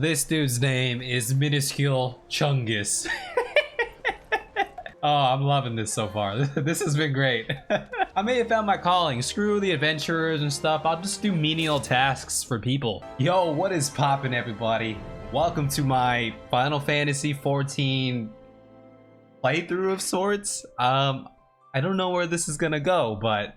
This dude's name is Minuscule Chungus. Oh, I'm loving this so far. This has been great. I may have found my calling. Screw the adventurers and stuff. I'll just do menial tasks for people. Yo, what is poppin', everybody? Welcome to my Final Fantasy XIV playthrough of sorts. I don't know where this is gonna go, but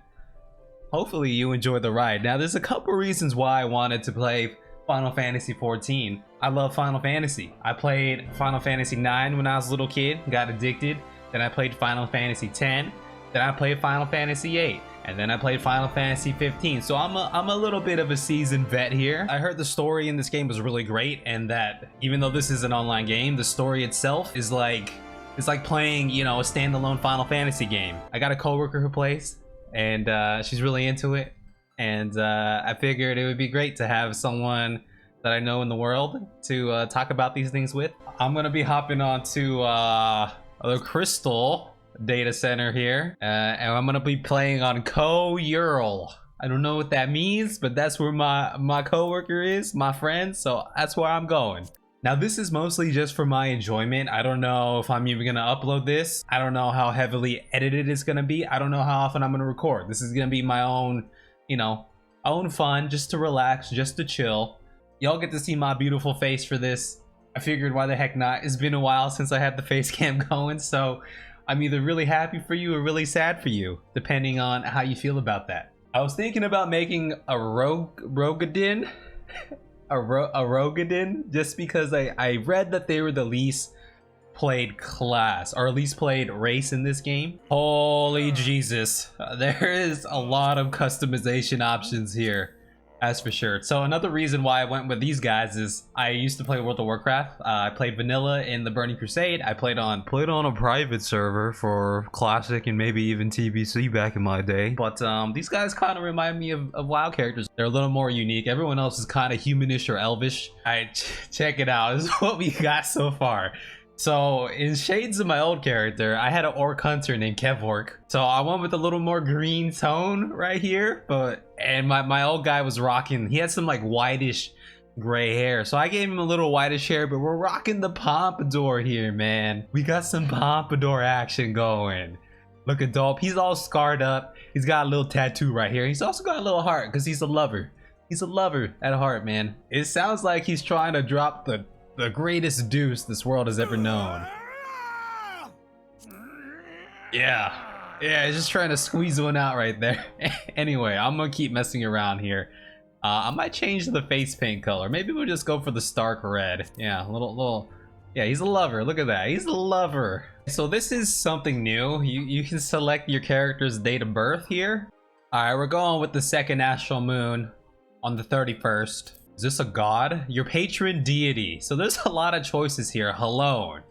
hopefully you enjoy the ride. Now, there's a couple reasons why I wanted to play Final Fantasy XIV. I love Final Fantasy. I played Final Fantasy IX when I was a little kid, got addicted. Then I played Final Fantasy X. Then I played Final Fantasy VIII. And then I played Final Fantasy XV. So I'm a little bit of a seasoned vet here. I heard the story in this game was really great, and that even though this is an online game, the story itself is like, it's like playing, you know, a standalone Final Fantasy game. I got a coworker who plays, and she's really into it. And I figured it would be great to have someone that I know in the world to talk about these things with. I'm gonna be hopping onto the Crystal data center here, and I'm gonna be playing on Ko-Url. I don't know what that means, but that's where my coworker is, my friend, so that's where I'm going. Now, this is mostly just for my enjoyment. I don't know if I'm even gonna upload this. I don't know how heavily edited it's gonna be. I don't know how often I'm gonna record. This is gonna be my own, you know, own fun, just to relax, just to chill. Y'all get to see my beautiful face for this. I figured why the heck not. It's been a while since I had the face cam going, so I'm either really happy for you or really sad for you, depending on how you feel about that. I was thinking about making a Rogadin, a Rogadin, just because I read that they were the least played class, or at least played race in this game. Holy Jesus, there is a lot of customization options here. That's for sure. So another reason why I went with these guys is I used to play World of Warcraft. I played vanilla in the Burning Crusade. I played on a private server for Classic and maybe even TBC back in my day. But these guys kind of remind me of WoW characters. They're a little more unique. Everyone else is kind of humanish or elvish. Alright, check it out. This is what we got so far. So in shades of my old character, I had an orc hunter named Kevork. So I went with a little more green tone right here, and my old guy was rocking, he had some like whitish gray hair. So I gave him a little whitish hair, but we're rocking the pompadour here, man. We got some pompadour action going. Look at Dolph, he's all scarred up. He's got a little tattoo right here. He's also got a little heart because he's a lover. He's a lover at heart, man. It sounds like he's trying to drop the greatest deuce this world has ever known. Yeah, he's just trying to squeeze one out right there. Anyway, I'm gonna keep messing around here. I might change the face paint color. Maybe we'll just go for the stark red. Yeah, yeah, he's a lover. Look at that, he's a lover. So this is something new. You can select your character's date of birth here. All right, we're going with the second astral moon on the 31st. Is this a god? Your patron deity. So there's a lot of choices here. Halone,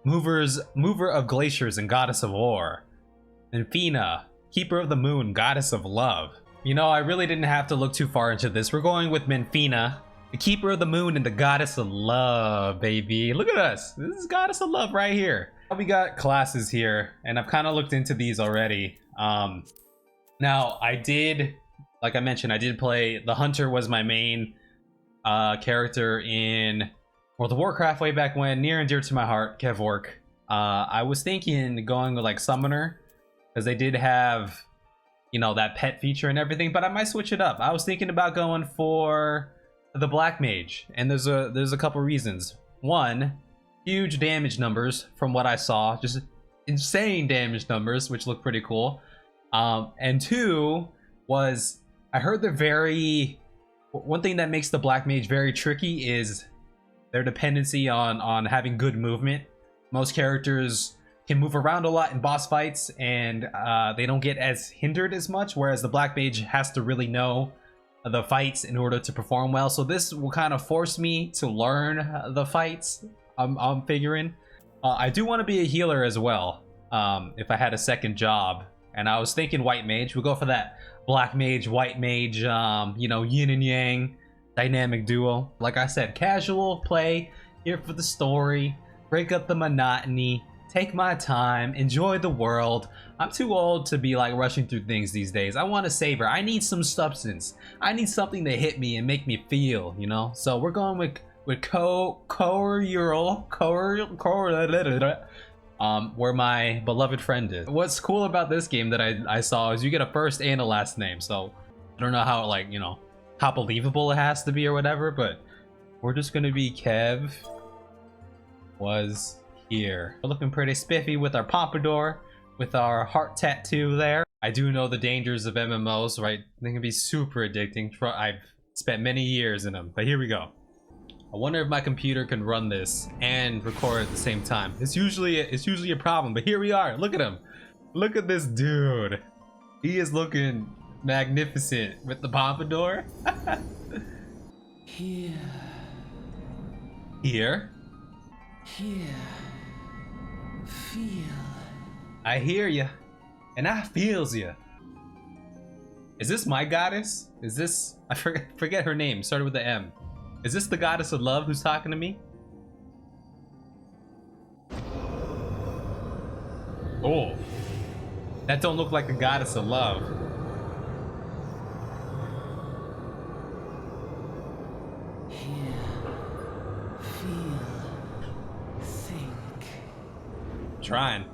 mover of glaciers and goddess of war. Menfina, keeper of the moon, goddess of love. You know, I really didn't have to look too far into this. We're going with Menfina, the keeper of the moon and the goddess of love, baby. Look at us. This is goddess of love right here. We got classes here, and I've kind of looked into these already. Now, I did, like I mentioned, I did play, the hunter was my main character in World of Warcraft way back when, near and dear to my heart, Kevork. I was thinking going with like summoner, because they did have, you know, that pet feature and everything, but I might switch it up. I was thinking about going for the black mage, and there's a couple reasons. One, huge damage numbers from what I saw, just insane damage numbers, which look pretty cool. And two was, I heard they're very, one thing that makes the black mage very tricky is their dependency on having good movement. Most characters can move around a lot in boss fights, and they don't get as hindered as much, whereas the black mage has to really know the fights in order to perform well. So this will kind of force me to learn the fights, I'm figuring. I do want to be a healer as well, if I had a second job, and I was thinking white mage. We'll go for that black mage, white mage, you know, yin and yang dynamic duo. Like I said, casual play, here for the story, break up the monotony, take my time, enjoy the world. I'm too old to be like rushing through things these days. I want to savor. I need some substance. I need something to hit me and make me feel, you know? So we're going with with where my beloved friend is. What's cool about this game that I saw is you get a first and a last name. So I don't know how, like, you know, how believable it has to be or whatever, but we're just gonna be Kev was here. We're looking pretty spiffy with our pompadour, with our heart tattoo there. I do know the dangers of MMOs, right? They can be super addicting. I've spent many years in them, but here we go. I wonder if my computer can run this and record at the same time. It's usually a problem, but here we are. Look at him. Look at this dude. He is looking magnificent with the pompadour. Here. Here. Here. Feel. I hear you, and I feels you. Is this my goddess? Is this, I forget her name, started with the M. Is this the goddess of love who's talking to me? Oh, that don't look like a goddess of love. Hear. Feel. Think. Trying.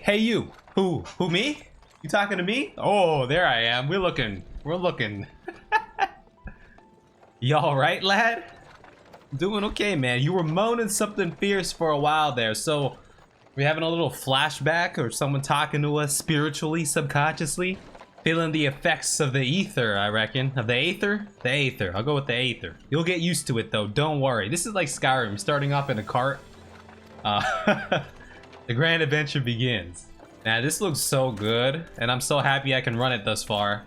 Hey you. Who me? You talking to me? Oh, there I am. We're looking. You all right, lad? Doing okay, man. You were moaning something fierce for a while there, so we having a little flashback or someone talking to us spiritually, subconsciously? Feeling the effects of the ether, I reckon. Of the aether? The aether. I'll go with the aether. You'll get used to it though, don't worry. This is like Skyrim, starting off in a cart. The grand adventure begins. Now this looks so good, and I'm so happy I can run it thus far.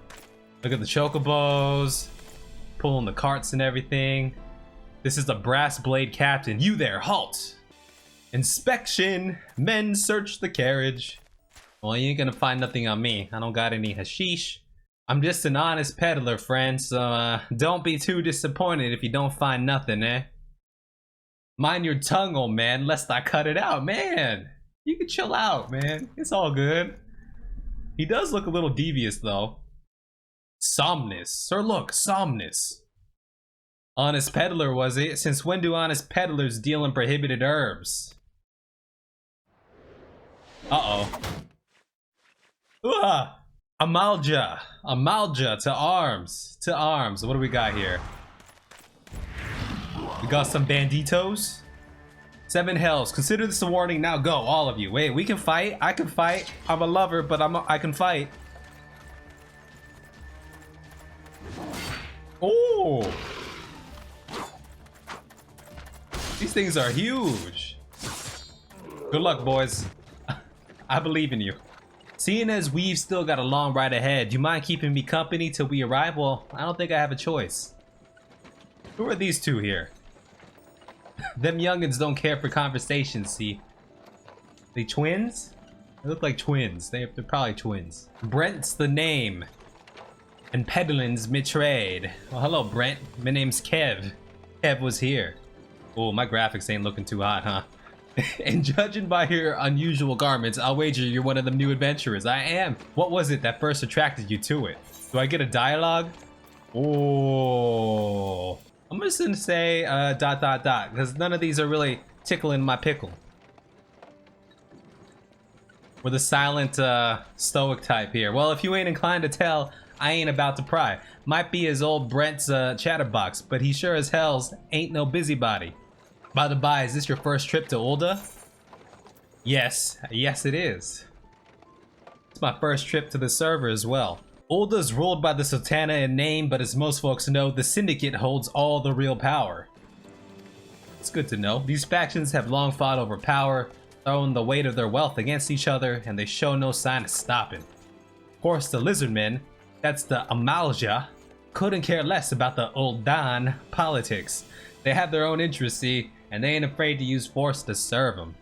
Look at the chocobos, pulling the carts and everything. This is the brass blade captain. You there, halt! Inspection! Men search the carriage. Well, you ain't gonna find nothing on me. I don't got any hashish. I'm just an honest peddler, friend, so don't be too disappointed if you don't find nothing, eh? Mind your tongue, old man, lest I cut it out, man. You can chill out, man. It's all good. He does look a little devious, though. Somnus. Sir, look, Somnus. Honest peddler, was it? Since when do honest peddlers deal in prohibited herbs? Uh-oh. Ul'dah. Ul'dah, to arms. To arms. What do we got here? We got some banditos. 7 hells. Consider this a warning. Now go, all of you. Wait, we can fight. I can fight. I'm a lover, but I can fight. Oh, these things are huge. Good luck, boys. I believe in you. Seeing as we've still got a long ride ahead, do you mind keeping me company till we arrive? Well, I don't think I have a choice. Who are these two here? Them youngins don't care for conversation, see? They twins? They look like twins. They're probably twins. Brent's the name. And Peddlin's betrayed. Well, hello, Brent. My name's Kev. Kev was here. Oh, my graphics ain't looking too hot, huh? And judging by your unusual garments, I'll wager you're one of them new adventurers. I am. What was it that first attracted you to it? Do I get a dialogue? Oh, I'm just gonna say because none of these are really tickling my pickle. We're the silent stoic type here. Well, if you ain't inclined to tell, I ain't about to pry. Might be his old Brent's chatterbox, but he sure as hell's ain't no busybody. By the by, is this your first trip to Ul'dah? Yes it is. It's my first trip to the server as well. Ul'dah's ruled by the Sultana in name, but as most folks know, the Syndicate holds all the real power. It's good to know. These factions have long fought over power, throwing the weight of their wealth against each other, and they show no sign of stopping. Of course, the Lizardmen, that's the Ul'dah, couldn't care less about the Ul'dah politics. They have their own interests, see, and they ain't afraid to use force to serve them.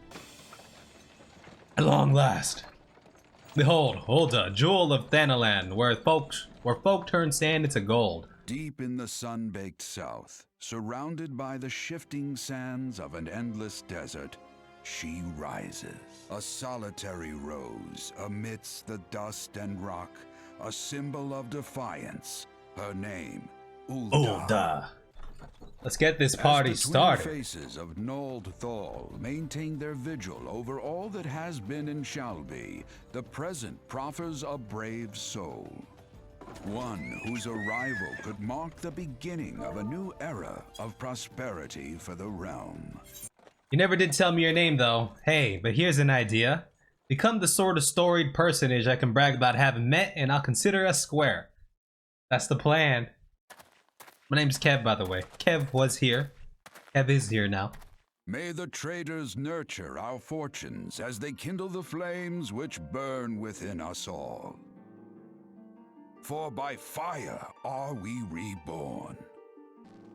At long last. Behold, Ul'dah, jewel of Thanalan, where folk turn sand into gold. Deep in the sun-baked south, surrounded by the shifting sands of an endless desert, she rises. A solitary rose amidst the dust and rock, a symbol of defiance. Her name, Ul'dah. Ul'dah. Let's get this party started. The twin faces of Nold Thal maintain their vigil over all that has been and shall be, the present proffers a brave soul. One whose arrival could mark the beginning of a new era of prosperity for the realm. You never did tell me your name though. Hey, but here's an idea. Become the sort of storied personage I can brag about having met, and I'll consider us square. That's the plan. My name's Kev, by the way. Kev was here. Kev is here now. May the traders nurture our fortunes as they kindle the flames which burn within us all. For by fire are we reborn.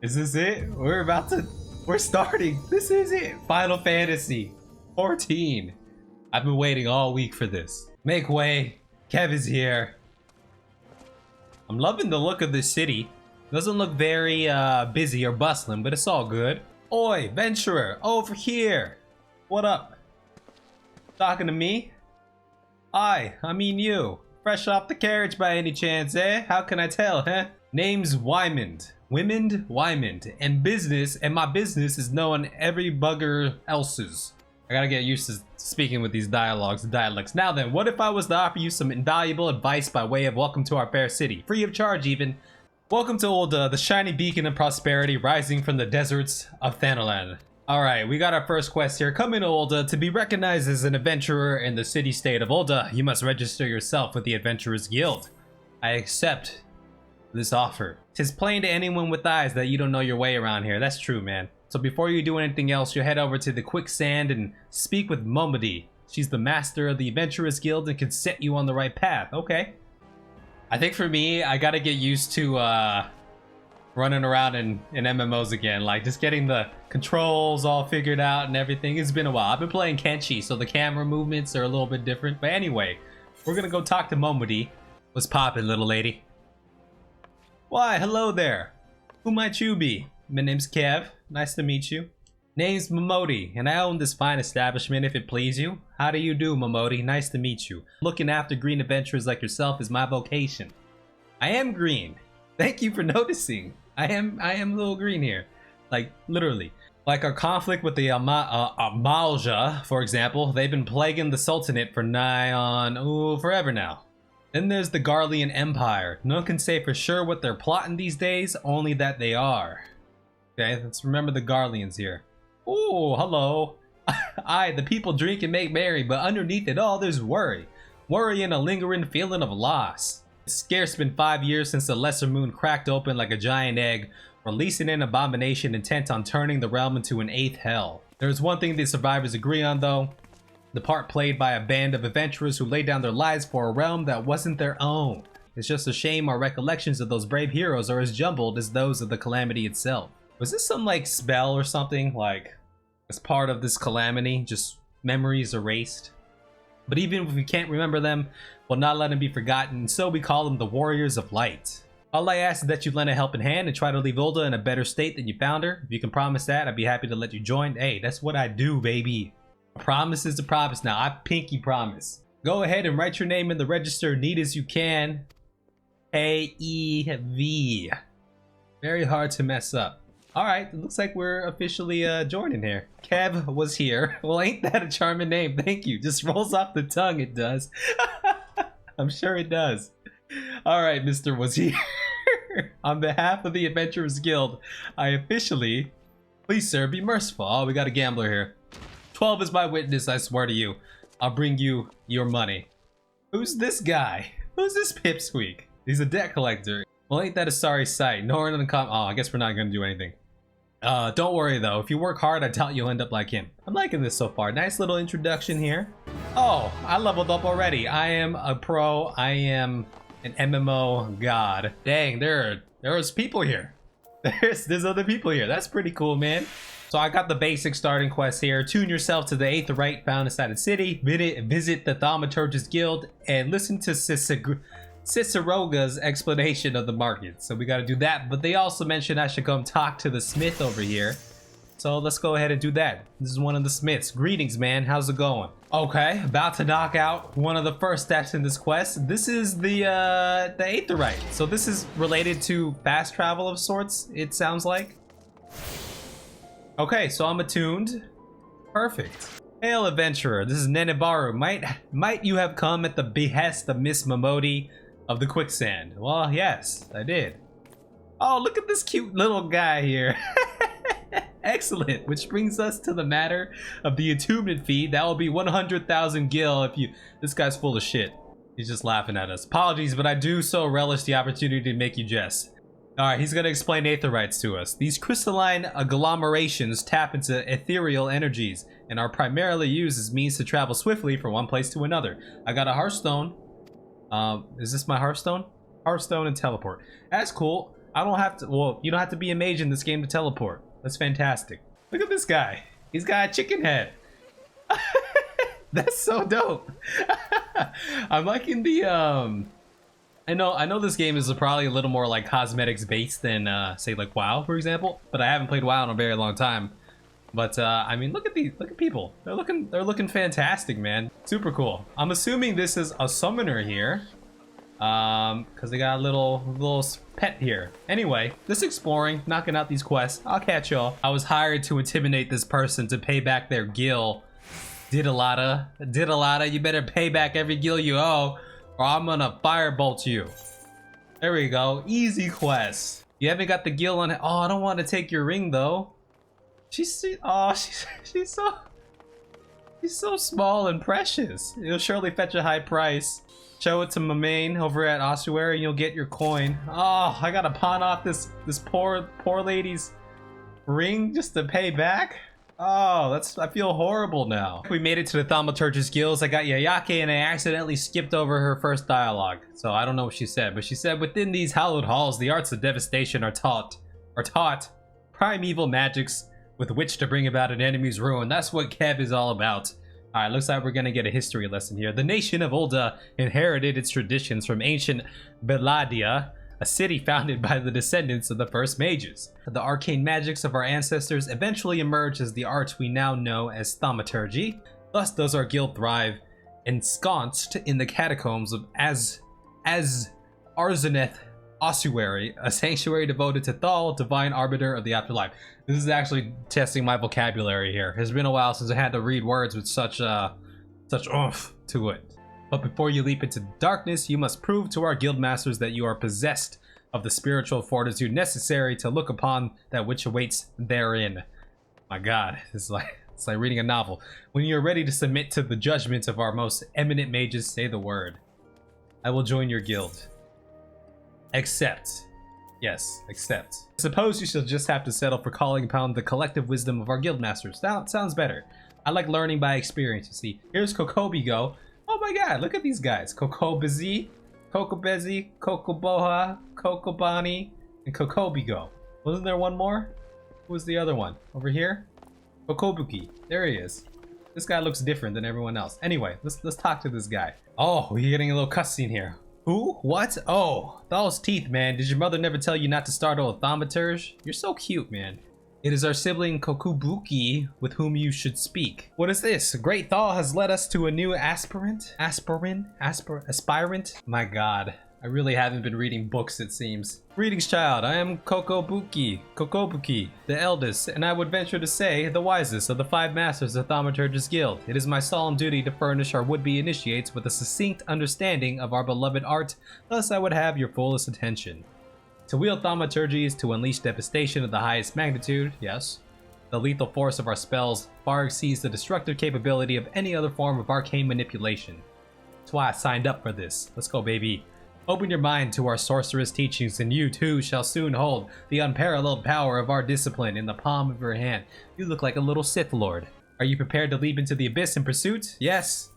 Is this it? We're starting. This is it. Final Fantasy XIV. I've been waiting all week for this. Make way. Kev is here. I'm loving the look of this city. Doesn't look very busy or bustling, but it's all good. Oi, venturer, over here. What up? Talking to me? I mean you. Fresh off the carriage by any chance, eh? How can I tell, huh? Name's Wymond. Wymond. And my business is knowing every bugger else's. I gotta get used to speaking with these dialects. Now then, what if I was to offer you some invaluable advice by way of welcome to our fair city? Free of charge, even. Welcome to Ul'dah, the shiny beacon of prosperity rising from the deserts of Thanalan. Alright, we got our first quest here. Come in, Ul'dah. To be recognized as an adventurer in the city-state of Ul'dah, you must register yourself with the Adventurers Guild. I accept this offer. 'Tis plain to anyone with eyes that you don't know your way around here. That's true, man. So before you do anything else, you head over to the Quicksand and speak with Momody. She's the master of the Adventurers Guild and can set you on the right path. Okay. I think for me, I gotta get used to running around in MMOs again. Like, just getting the controls all figured out and everything. It's been a while. I've been playing Kenshi, so the camera movements are a little bit different. But anyway, we're gonna go talk to Momody. What's poppin', little lady? Why, hello there. Who might you be? My name's Kev. Nice to meet you. Name's Momody, and I own this fine establishment if it please you. How do you do, Momody? Nice to meet you. Looking after green adventurers like yourself is my vocation. I am green. Thank you for noticing. I am a little green here. Like, literally. Like our conflict with the Ul'dah, for example, they've been plaguing the Sultanate for nigh on, forever now. Then there's the Garlean Empire. No one can say for sure what they're plotting these days, only that they are. Okay, let's remember the Garleans here. Oh, hello. Aye, the people drink and make merry, but underneath it all there's worry. Worry and a lingering feeling of loss. It's scarce been 5 years since the Lesser Moon cracked open like a giant egg, releasing an abomination intent on turning the realm into an 8th hell. There's one thing the survivors agree on though. The part played by a band of adventurers who laid down their lives for a realm that wasn't their own. It's just a shame our recollections of those brave heroes are as jumbled as those of the calamity itself. Was this some like spell or something, like as part of this calamity, just memories erased? But even if we can't remember them, we'll not let them be forgotten, so we call them the Warriors of Light. All I ask is that you lend a helping hand and try to leave Ul'dah in a better state than you found her. If you can promise that, I'd be happy to let you join. Hey, that's what I do, baby. A promise is a promise now. I pinky promise. Go ahead and write your name in the register neat as you can. A-E-V. Very hard to mess up. Alright, it looks like we're officially joining here. Kev was here. Well, ain't that a charming name? Thank you. Just rolls off the tongue, it does. I'm sure it does. Alright, Mr. was here. On behalf of the Adventurers Guild, I officially... Please, sir, be merciful. Oh, we got a gambler here. 12 is my witness, I swear to you. I'll bring you your money. Who's this guy? Who's this pipsqueak? He's a debt collector. Well, ain't that a sorry sight? No one oh, I guess we're not gonna do anything. Don't worry though. If you work hard, I doubt you'll end up like him. I'm liking this so far. Nice little introduction here. Oh, I leveled up already. I am a pro. I am an MMO god. Dang, there are there's people here. There's other people here. That's pretty cool, man. So I got the basic starting quest here. Tune yourself to the 8th rite found inside the city. Visit the Thaumaturge's guild and listen to Ciceroga's explanation of the market. So we got to do that. But they also mentioned I should come talk to the smith over here. So let's go ahead and do that. This is one of the smiths. Greetings, man. How's it going? Okay, about to knock out one of the first steps in this quest. This is the 8th rite. So this is related to fast travel of sorts, it sounds like. Okay, so I'm attuned. Perfect. Hail, adventurer. This is Nenebaru. Might you have come at the behest of Miss Momodi of the Quicksand? Well, yes, I did. Oh, look at this cute little guy here. Excellent, which brings us to the matter of the attunement fee. That will be 100,000 gil if you... This guy's full of shit. He's just laughing at us. Apologies, but I do so relish the opportunity to make you jest. Alright, he's gonna explain aetherites to us. These crystalline agglomerations tap into ethereal energies and are primarily used as means to travel swiftly from one place to another. I got a Hearthstone. Is this my Hearthstone? Hearthstone and teleport. That's cool. I don't have to... Well, you don't have to be a mage in this game to teleport. That's fantastic. Look at this guy. He's got a chicken head. That's so dope. I'm liking the I know this game is probably a little more like cosmetics based than say like WoW, for example, but I haven't played WoW in a very long time. But I mean, look at people. They're looking fantastic, man. Super cool. I'm assuming this is a summoner here. Because they got a little pet here. Anyway, just exploring, knocking out these quests. I'll catch y'all. I was hired to intimidate this person to pay back their gil. Diddalada, you better pay back every gil you owe, or I'm gonna firebolt you. There we go. Easy quest. You haven't got the gil on it. Oh, I don't want to take your ring though. She's so small and precious. It'll surely fetch a high price. Show it to my main over at Ossuary and you'll get your coin. Oh, I gotta pawn off this poor lady's ring just to pay back? Oh, I feel horrible now. We made it to the Thaumaturge's guilds. I got Yayake and I accidentally skipped over her first dialogue. So I don't know what she said, but she said, within these hallowed halls, the arts of devastation are taught primeval magics with which to bring about an enemy's ruin. That's what Kev is all about. Alright, looks like we're gonna get a history lesson here. The nation of Ul'dah inherited its traditions from ancient Beladia, a city founded by the descendants of the first mages. The arcane magics of our ancestors eventually emerged as the art we now know as Thaumaturge. Thus does our guild thrive, ensconced in the catacombs of Arzaneth Ossuary, a sanctuary devoted to Thal, divine arbiter of the afterlife. This is actually testing my vocabulary here. It's been a while since I had to read words with such oomph to it. But before you leap into darkness, you must prove to our guild masters that you are possessed of the spiritual fortitude necessary to look upon that which awaits therein. My God, it's like reading a novel. When you are ready to submit to the judgment of our most eminent mages, say the word. I will join your guild. Accept. Yes, accept. Suppose you shall just have to settle for calling upon the collective wisdom of our guild masters. Sounds better. I like learning by experience, you see. Here's Kokobigo. Oh my God, look at these guys. Kokobezi, Kokoboha, Kokobani, and Kokobigo. Wasn't there one more? Who was the other one? Over here? Kokobuki. There he is. This guy looks different than everyone else. Anyway, let's talk to this guy. Oh, we're getting a little cutscene here. Who? What? Oh, those teeth, man. Did your mother never tell you not to startle a Thaumaturge? You're so cute, man. It is our sibling Kokubuki with whom you should speak. What is this? Great Thal has led us to a new aspirant? Aspirant? My God. I really haven't been reading books, it seems. Greetings, child. I am Kokobuki, the eldest, and I would venture to say the wisest of the 5 masters of Thaumaturge's guild. It is my solemn duty to furnish our would-be initiates with a succinct understanding of our beloved art, thus I would have your fullest attention. To wield Thaumaturge is to unleash devastation of the highest magnitude, yes. The lethal force of our spells far exceeds the destructive capability of any other form of arcane manipulation. That's why I signed up for this. Let's go, baby. Open your mind to our sorceress teachings, and you too shall soon hold the unparalleled power of our discipline in the palm of your hand. You look like a little Sith Lord. Are you prepared to leap into the abyss in pursuit? Yes,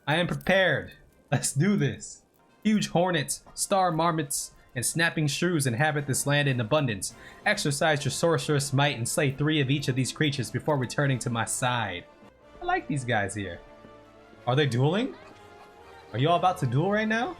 I am prepared. Let's do this. Huge hornets, star marmots, and snapping shrews inhabit this land in abundance. Exercise your sorceress might and slay 3 of each of these creatures before returning to my side. I like these guys here. Are they dueling? Are you all about to duel right now?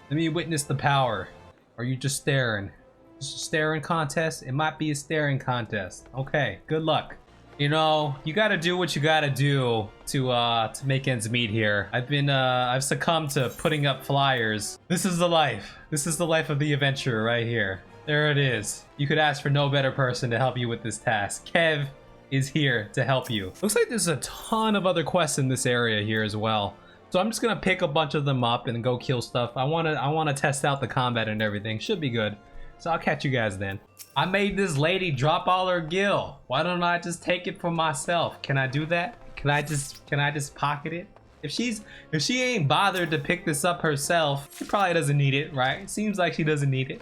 Let me witness the power. Or are you just staring? Just a staring contest? It might be a staring contest. Okay, good luck. You know, you gotta do what you gotta do to make ends meet here. I've succumbed to putting up flyers. This is the life. This is the life of the adventurer right here. There it is. You could ask for no better person to help you with this task. Kev is here to help you. Looks like there's a ton of other quests in this area here as well. So I'm just gonna pick a bunch of them up and go kill stuff. I wanna test out the combat and everything. Should be good. So I'll catch you guys then. I made this lady drop all her gil. Why don't I just take it for myself? Can I do that? Can I just pocket it? If she ain't bothered to pick this up herself, she probably doesn't need it, right? Seems like she doesn't need it.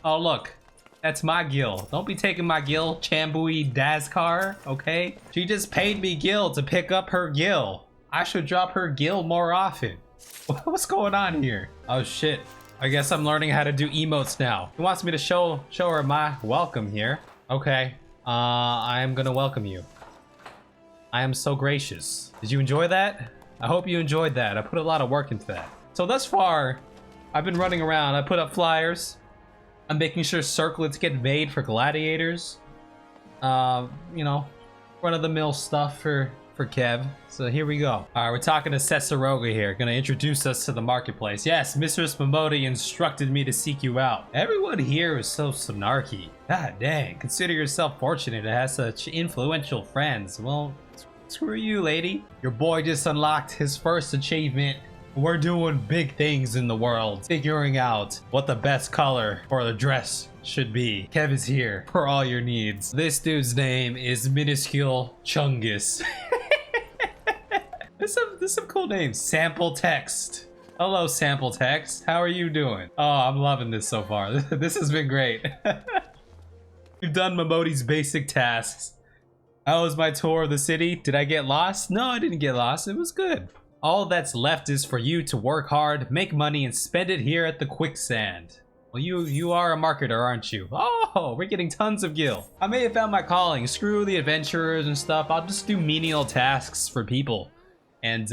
Oh look, that's my gil. Don't be taking my gil, Chambui Dazkar, okay? She just paid me gil to pick up her gil. I should drop her gil more often. What's going on here? Oh shit. I guess I'm learning how to do emotes now. He wants me to show her my welcome here. Okay, I am gonna welcome you. I am so gracious. Did you enjoy that? I hope you enjoyed that. I put a lot of work into that. So thus far, I've been running around. I put up flyers. I'm making sure circlets get made for gladiators. You know, run-of-the-mill stuff for Kev. So here we go. All right, we're talking to Cesarogha here. Gonna introduce us to the marketplace. Yes, Mistress Momodi instructed me to seek you out. Everyone here is so snarky. God dang, consider yourself fortunate to have such influential friends. Well, screw you, lady. Your boy just unlocked his first achievement. We're doing big things in the world, figuring out what the best color for the dress should be. Kev is here for all your needs. This dude's name is Minuscule Chungus. There's some cool names. Sample Text. Hello, Sample Text. How are you doing? Oh, I'm loving this so far. This has been great. You've done Momodi's basic tasks. How was my tour of the city? Did I get lost? No, I didn't get lost. It was good. All that's left is for you to work hard, make money, and spend it here at the quicksand. Well, you are a marketer, aren't you? Oh, we're getting tons of gil. I may have found my calling. Screw the adventurers and stuff. I'll just do menial tasks for people. And,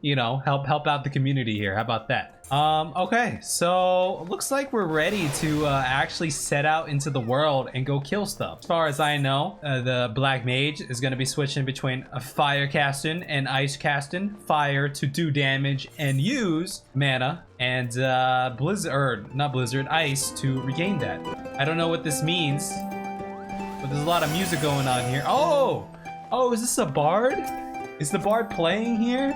you know, help out the community here. How about that? Okay, so looks like we're ready to actually set out into the world and go kill stuff. As far as I know, the Black Mage is going to be switching between a fire casting and ice casting. Fire to do damage and use mana, and ice to regain that. I don't know what this means, but there's a lot of music going on here. Oh, is this a bard? Is the bard playing here?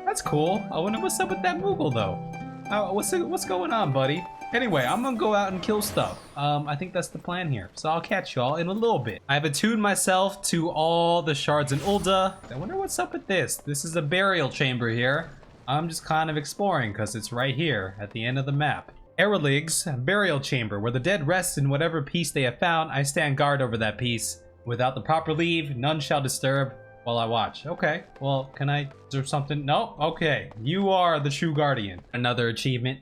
That's cool. I wonder what's up with that Moogle though. What's going on, buddy? Anyway, I'm gonna go out and kill stuff. I think that's the plan here. So I'll catch y'all in a little bit. I've attuned myself to all the shards in Ul'dah. I wonder what's up with this. This is a burial chamber here. I'm just kind of exploring because it's right here at the end of the map. Eralig's burial chamber, where the dead rest in whatever piece they have found. I stand guard over that piece. Without the proper leave, none shall disturb while I watch. Okay, well, can I do something? No? Okay, you are the true guardian. Another achievement.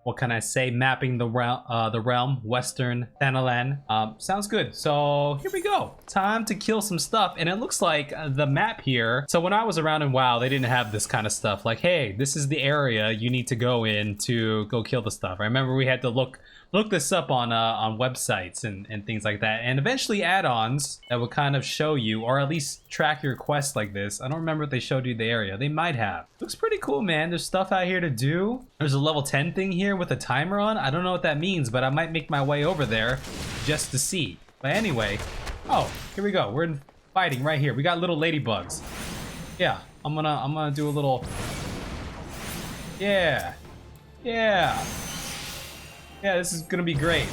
What can I say? Mapping the realm, Western Thanalan. Sounds good. So here we go. Time to kill some stuff. And it looks like the map here. So when I was around in WoW, they didn't have this kind of stuff. Like, hey, this is the area you need to go in to go kill the stuff. I remember we had to look this up on websites and things like that, and eventually add-ons that would kind of show you, or at least track your quests like this. I don't remember if they showed you the area. They might have. Looks pretty cool, man. There's stuff out here to do. There's a level 10 thing here with a timer on. I don't know what that means, but I might make my way over there just to see. But anyway, oh, here we go. We're fighting right here. We got little ladybugs. Yeah, I'm gonna do a little. Yeah. Yeah, this is gonna be great.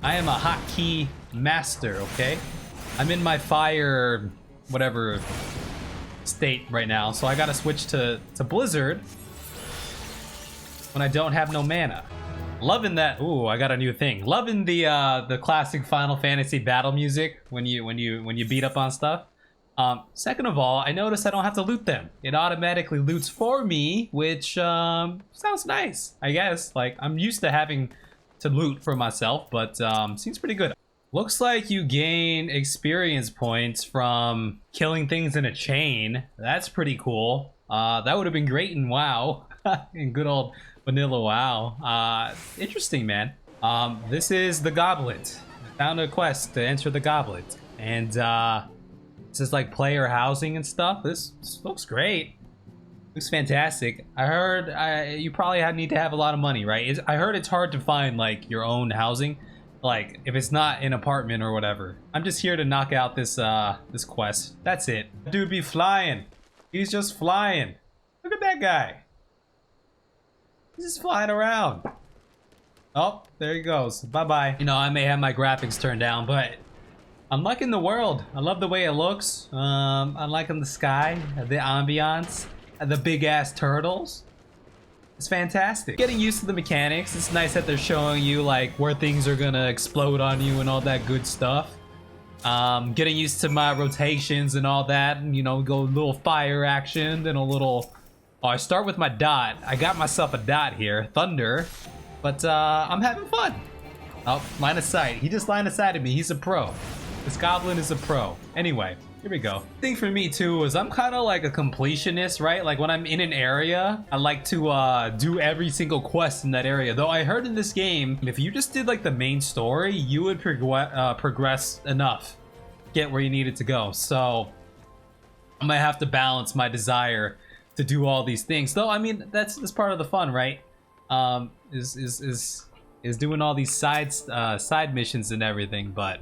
I am a hotkey master, okay? I'm in my fire, whatever state right now, so I gotta switch to Blizzard when I don't have no mana. Loving that. Ooh, I got a new thing. Loving the classic Final Fantasy battle music when you beat up on stuff. Second of all, I noticed I don't have to loot them. It automatically loots for me, which sounds nice, I guess. Like, I'm used to having to loot for myself, but seems pretty good. Looks like you gain experience points from killing things in a chain. That's pretty cool. That would have been great in WoW. In good old vanilla WoW. Interesting, man. This is the goblet. I found a quest to enter the goblet. And this is like player housing and stuff. This looks great. Looks fantastic. I heard you probably need to have a lot of money, right? I heard it's hard to find like your own housing. Like, if it's not an apartment or whatever. I'm just here to knock out this this quest. That's it. Dude be flying. He's just flying. Look at that guy. He's just flying around. Oh, there he goes. Bye-bye. You know, I may have my graphics turned down, but I'm liking the world. I love the way it looks. I'm liking the sky, the ambiance, the big-ass turtles. It's fantastic. Getting used to the mechanics. It's nice that they're showing you like where things are gonna explode on you and all that good stuff. Getting used to my rotations and all that. And, you know, go a little fire action, then a little... Oh, I start with my dot. I got myself a dot here, thunder. But I'm having fun. Oh, line of sight. He just line of sighted me. He's a pro. This goblin is a pro. Anyway. Here we go. The thing for me too is I'm kind of like a completionist, right? Like when I'm in an area, I like to do every single quest in that area. Though I heard in this game, if you just did like the main story, you would progress enough, get where you needed to go. So I might have to balance my desire to do all these things. Though I mean that's part of the fun, right? Is doing all these side missions and everything, but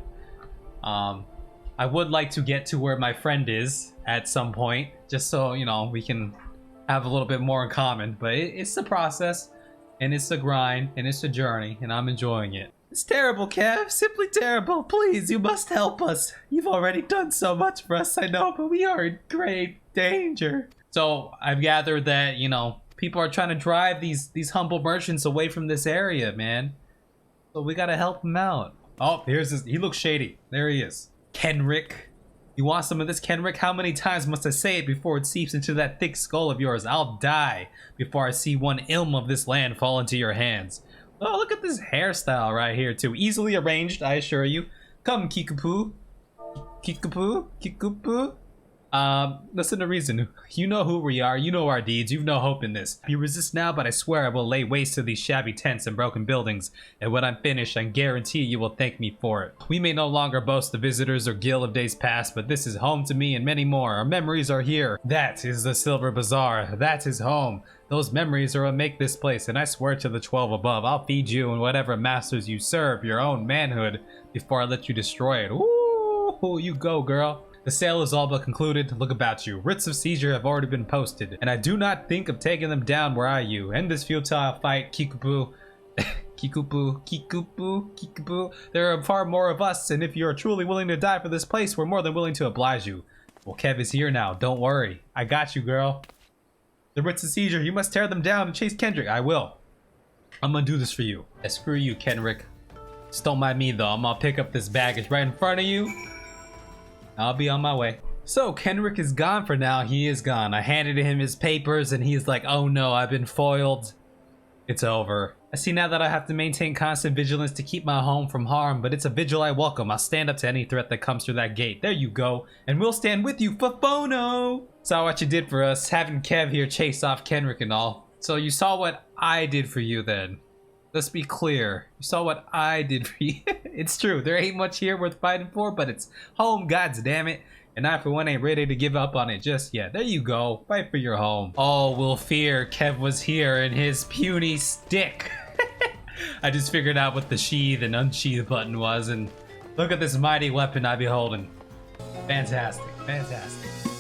I would like to get to where my friend is at some point, just so, you know, we can have a little bit more in common. But it's the process, and it's the grind, and it's the journey, and I'm enjoying it. It's terrible, Kev. Simply terrible. Please, you must help us. You've already done so much for us, I know, but we are in great danger. So I've gathered that, you know, people are trying to drive these humble merchants away from this area, man. So we gotta help them out. Oh, here's this. He looks shady. There he is. Kenrick. You want some of this, Kenrick? How many times must I say it before it seeps into that thick skull of yours? I'll die before I see one ilm of this land fall into your hands. Oh, look at this hairstyle right here, too. Easily arranged, I assure you. Come, Kickapoo. Kickapoo? Kickapoo? Listen to reason. You know who we are. You know our deeds. You've no hope in this. You resist now, but I swear I will lay waste to these shabby tents and broken buildings. And when I'm finished, I guarantee you will thank me for it. We may no longer boast the visitors or guild of days past, but this is home to me and many more. Our memories are here. That is the Silver Bazaar. That is home. Those memories are what make this place, and I swear to the 12 above, I'll feed you and whatever masters you serve your own manhood before I let you destroy it. Ooh, you go, girl. The sale is all but concluded. Look about you. Writs of seizure have already been posted, and I do not think of taking them down were I you. End this futile fight, Kickapoo. Kickapoo, Kickapoo, Kickapoo. There are far more of us, and if you are truly willing to die for this place, we're more than willing to oblige you. Well, Kev is here now. Don't worry. I got you, girl. The Writs of seizure. You must tear them down and chase Kendrick. I will. I'm gonna do this for you. Yeah, screw you, Kenrick. Just don't mind me, though. I'm gonna pick up this baggage right in front of you. I'll be on my way. So, Kenrick is gone for now. He is gone. I handed him his papers and he's like, oh no, I've been foiled. It's over. I see now that I have to maintain constant vigilance to keep my home from harm, but it's a vigil I welcome. I'll stand up to any threat that comes through that gate. There you go. And we'll stand with you, Fafono! Saw what you did for us, having Kev here chase off Kenrick and all. So you saw what I did for you then. Let's be clear. You saw what I did for you. It's true. There ain't much here worth fighting for, but it's home, gods damn it. And I, for one, ain't ready to give up on it just yet. There you go. Fight for your home. All will fear Kev was here and his puny stick. I just figured out what the sheath and unsheath button was, and look at this mighty weapon I be holding. Fantastic. Fantastic.